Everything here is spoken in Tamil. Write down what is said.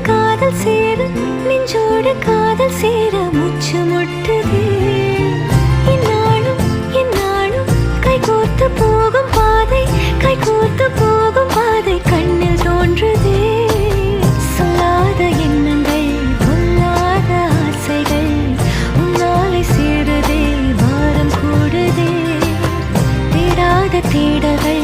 காதல் சேர நெஞ்சோடு காதல் சேர மூச்சு முட்டுதே இந்நாளும் கைகோர்த்து போகும் பாதை கண்ணில் தோன்றுதே சொல்லாத எண்ணங்கள் பொல்லாத ஆசைகள் உன்னாலை சேருதே வாரம் கூடுதே தேடாத தேடல்கள்